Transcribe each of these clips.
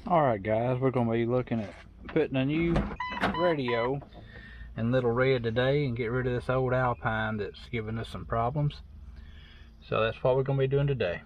Alright guys, we're going to be looking at putting a new radio in Little Red today and get rid of this old Alpine that's giving us some problems. So that's what we're going to be doing today.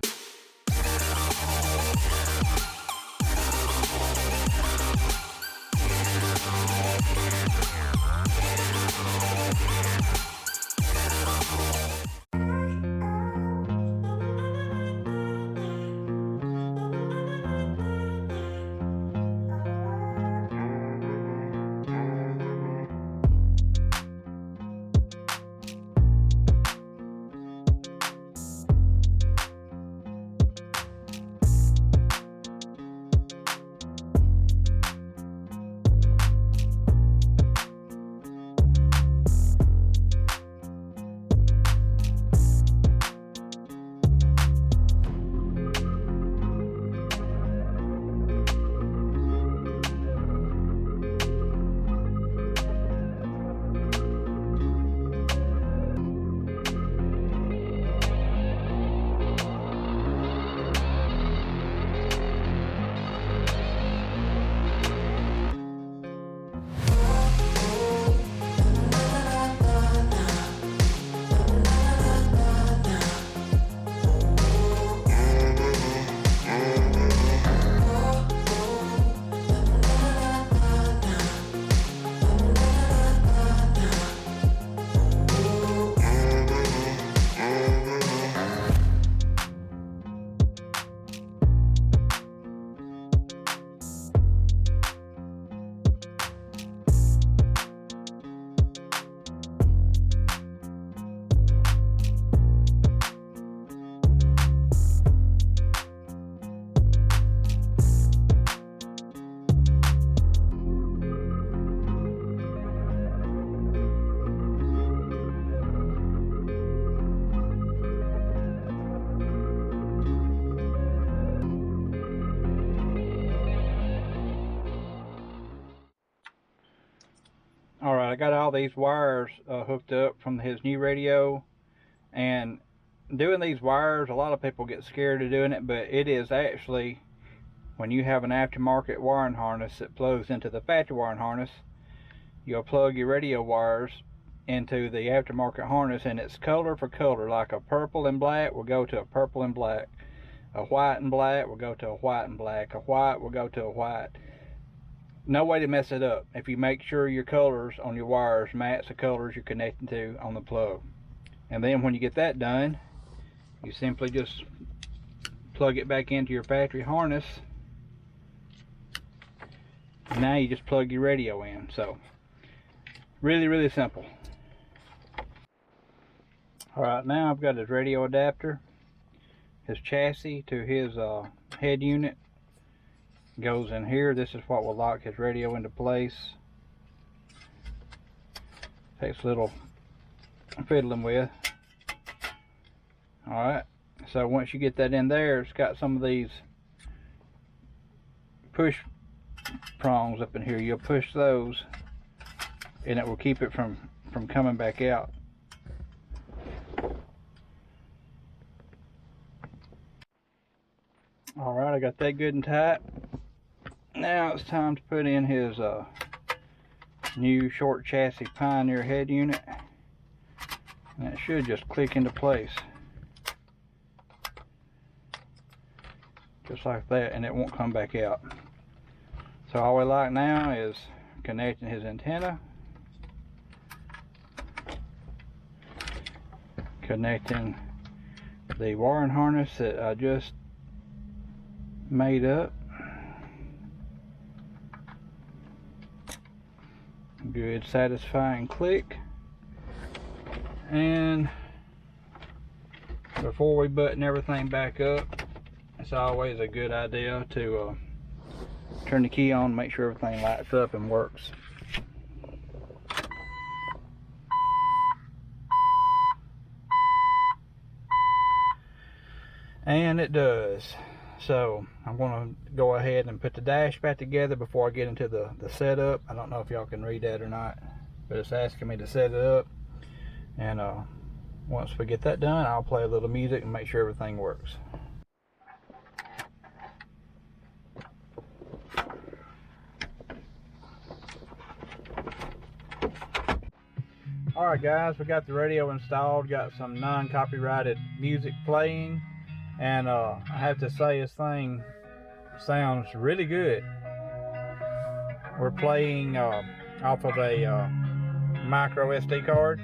Alright, I got all these wires hooked up from his new radio, and doing these wires, a lot of people get scared of doing it, but it is actually, when you have an aftermarket wiring harness that plugs into the factory wiring harness, you'll plug your radio wires into the aftermarket harness, and it's color for color. Like a purple and black will go to a purple and black, a white and black will go to a white and black, a white will go to a white. No way to mess it up if you make sure your colors on your wires match the colors you're connecting to on the plug. And then when you get that done, you simply just plug it back into your factory harness. And now you just plug your radio in. So really simple. Alright, now I've got his radio adapter, his chassis to his head unit goes in here. This is what will lock his radio into place. Takes a little fiddling with. Alright, so once you get that in there, it's got some of these push prongs up in here. You'll push those and it will keep it from coming back out. Alright, I got that good and tight. Now it's time to put in his new short chassis Pioneer head unit, and it should just click into place just like that, and it won't come back out. So all we like now is connecting his antenna, connecting the wiring harness that I just made up. Good satisfying click. And before we button everything back up, it's always a good idea to turn the key on, make sure everything lights up and works. And it does. So I'm going to go ahead and put the dash back together before I get into the setup. I don't know if y'all can read that or not, but it's asking me to set it up. And once we get that done, I'll play a little music and make sure everything works. Alright guys, we got the radio installed, got some non-copyrighted music playing, and I have to say this thing sounds really good. We're playing off of a micro SD card.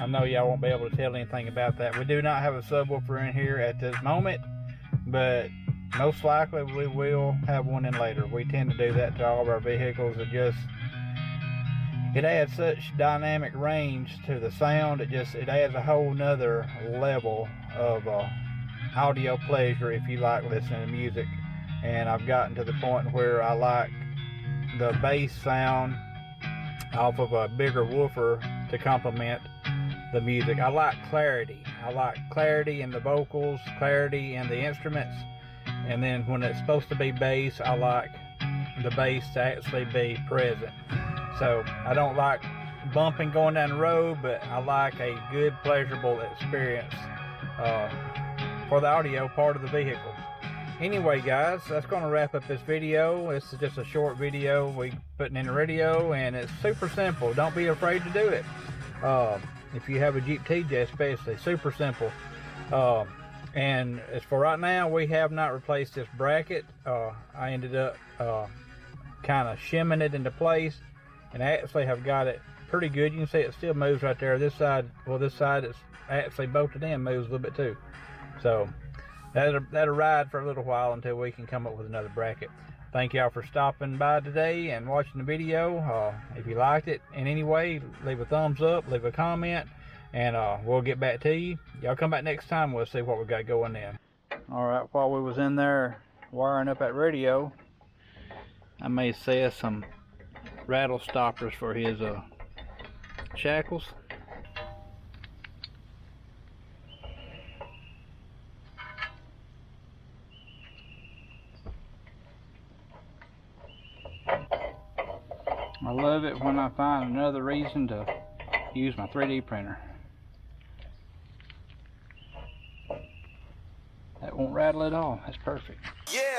I know y'all won't be able to tell anything about that. We do not have a subwoofer in here at this moment, but most likely we will have one in later. We tend to do that to all of our vehicles. It adds such dynamic range to the sound. It adds a whole nother level of audio pleasure if you like listening to music. And I've gotten to the point where I like the bass sound off of a bigger woofer to complement the music. I like clarity. I like clarity in the vocals, clarity in the instruments, and then when it's supposed to be bass, I like the bass to actually be present. So I don't like bumping going down the road, but I like a good, pleasurable experience for the audio part of the vehicle. Anyway guys, that's going to wrap up this video. This is just a short video we putting in the radio, and it's super simple. Don't be afraid to do it. If you have a Jeep TJ especially, super simple. And as for right now, we have not replaced this bracket. I ended up kind of shimming it into place, and I actually have got it pretty good. You can see it still moves right there. This side is actually bolted in, moves a little bit too. So that'll ride for a little while until we can come up with another bracket. Thank y'all for stopping by today and watching the video. If you liked it in any way, leave a thumbs up, leave a comment, and we'll get back to you. Y'all come back next time, we'll see what we got going then. Alright, while we was in there wiring up that radio, I may say some rattle stoppers for his shackles. I love it when I find another reason to use my 3D printer. That won't rattle at all. That's perfect. Yeah.